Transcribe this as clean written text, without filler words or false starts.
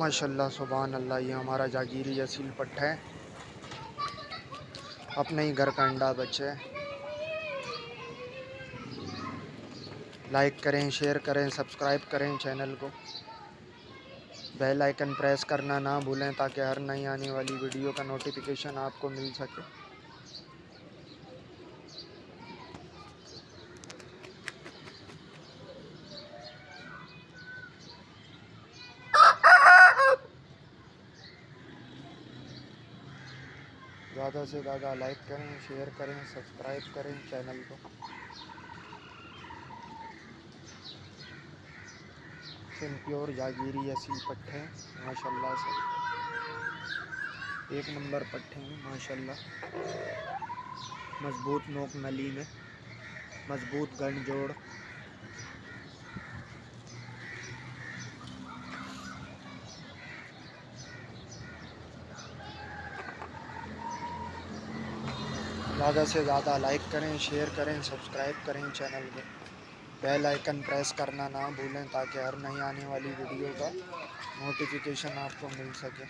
माशाल्लाह सुभान अल्लाह। ये हमारा जागीरी असील पट्टा है, अपने ही घर का अंडा बच्चे है। लाइक करें, शेयर करें, सब्सक्राइब करें चैनल को, बेल आइकन प्रेस करना ना भूलें ताकि हर नई आने वाली वीडियो का नोटिफिकेशन आपको मिल सके। ज़्यादा से ज़्यादा लाइक करें, शेयर करें, सब्सक्राइब करें चैनल को। सिंध प्योर जागीरी असील पट्टे हैं माशाल्लाह से, एक नंबर पट्टे हैं माशाल्लाह। मजबूत नोक नली में, मजबूत गंड जोड़। ज़्यादा से ज़्यादा लाइक करें, शेयर करें, सब्सक्राइब करें चैनल को, बेल आइकन प्रेस करना ना भूलें ताकि हर नई आने वाली वीडियो का नोटिफिकेशन आपको मिल सके।